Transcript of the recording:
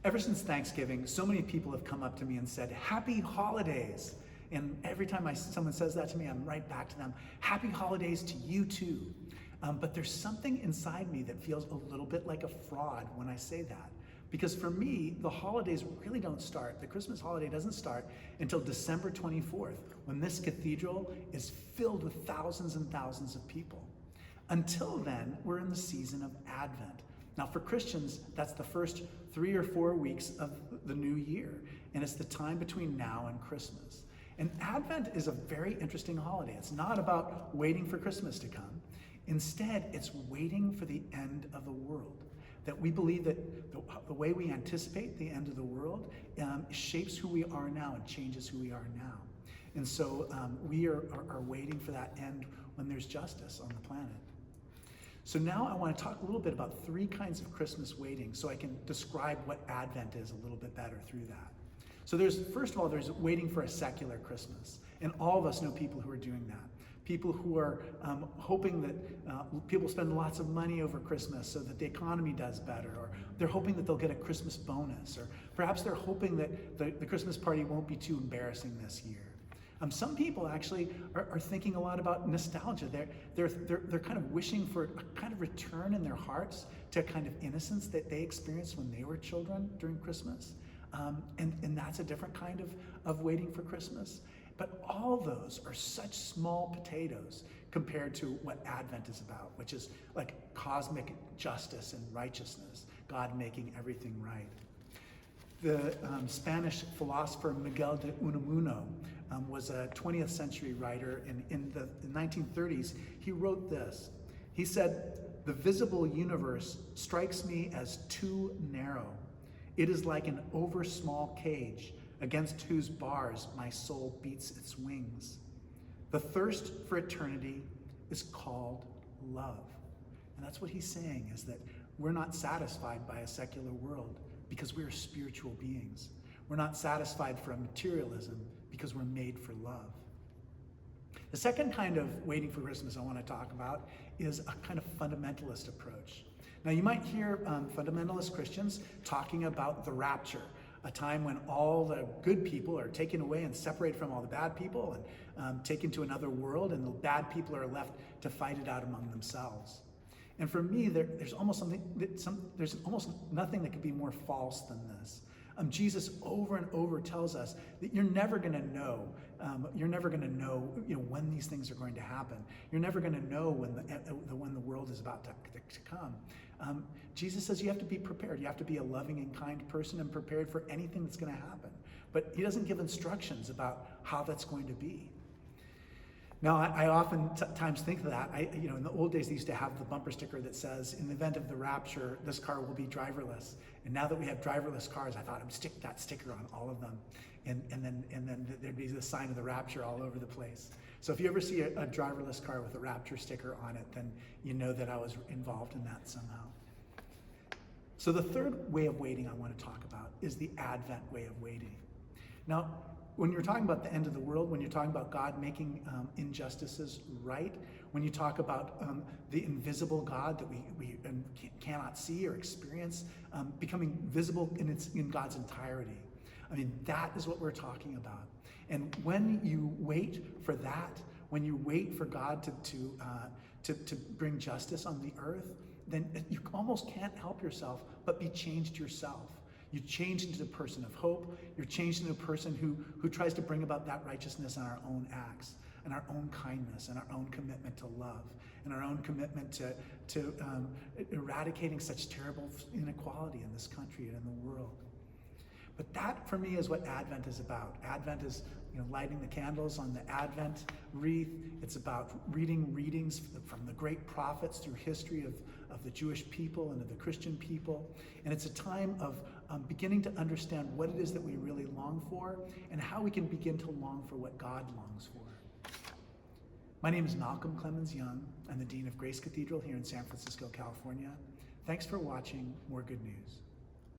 Ever since Thanksgiving, so many people have come up to me and said, "Happy holidays." And every time someone says that to me, I'm right back to them, "Happy holidays to you too." But there's something inside me that feels a little bit like a fraud when I say that. Because for me, the holidays really don't start. The Christmas holiday doesn't start until December 24th, when this cathedral is filled with thousands and thousands of people. Until then, we're in the season of Advent. Now, for Christians, that's the first 3 or 4 weeks of the new year, and it's the time between now and Christmas. And Advent is a very interesting holiday. It's not about waiting for Christmas to come. Instead, it's waiting for the end of the world. That we believe that the way we anticipate the end of the world shapes who we are now and changes who we are now. And so we are waiting for that end when there's justice on the planet. So now I want to talk a little bit about 3 kinds of Christmas waiting so I can describe what Advent is a little bit better through that. So first of all, there's waiting for a secular Christmas. And all of us know people who are doing that. People who are hoping that people spend lots of money over Christmas so that the economy does better, or they're hoping that they'll get a Christmas bonus, or perhaps they're hoping that the Christmas party won't be too embarrassing this year. Some people actually are thinking a lot about nostalgia. They're kind of wishing for a kind of return in their hearts to a kind of innocence that they experienced when they were children during Christmas. And that's a different kind of waiting for Christmas. But all those are such small potatoes compared to what Advent is about, which is like cosmic justice and righteousness, God making everything right. The Spanish philosopher Miguel de Unamuno was a 20th century writer, and in the 1930s, he wrote this. He said, "The visible universe strikes me as too narrow. It is like an over-small cage against whose bars my soul beats its wings. The thirst for eternity is called love." And that's what he's saying, is that we're not satisfied by a secular world because we're spiritual beings. We're not satisfied from materialism because we're made for love. The second kind of waiting for Christmas I want to talk about is a kind of fundamentalist approach. Now, you might hear fundamentalist Christians talking about the rapture, a time when all the good people are taken away and separated from all the bad people and taken to another world, and the bad people are left to fight it out among themselves. And for me, there's almost nothing that could be more false than this. Jesus over and over tells us that you're never going to know. You're never going to know, when these things are going to happen. You're never going to know when the world is about to come. Jesus says you have to be prepared. You have to be a loving and kind person and prepared for anything that's going to happen. But he doesn't give instructions about how that's going to be. Now, I oftentimes think of that. In the old days, they used to have the bumper sticker that says, "In the event of the rapture, this car will be driverless." And now that we have driverless cars, I thought I'd stick that sticker on all of them, and then there'd be the sign of the rapture all over the place. So if you ever see a driverless car with a rapture sticker on it, then you know that I was involved in that somehow. So the third way of waiting I want to talk about is the Advent way of waiting. Now, when you're talking about the end of the world, when you're talking about God making injustices right, when you talk about the invisible God that we cannot see or experience becoming visible in God's entirety, that is what we're talking about. And when you wait for that, when you wait for God to bring justice on the earth, then you almost can't help yourself but be changed yourself. You change into a person of hope. You're changed into a person who tries to bring about that righteousness in our own acts, and our own kindness, and our own commitment to love, and our own commitment to eradicating such terrible inequality in this country and in the world. But that, for me, is what Advent is about. Advent is lighting the candles on the Advent wreath. It's about reading readings from the great prophets through history of the Jewish people and of the Christian people. And it's a time of beginning to understand what it is that we really long for, and how we can begin to long for what God longs for. My name is Malcolm Clemens Young. I'm the Dean of Grace Cathedral here in San Francisco, California. Thanks for watching More Good News.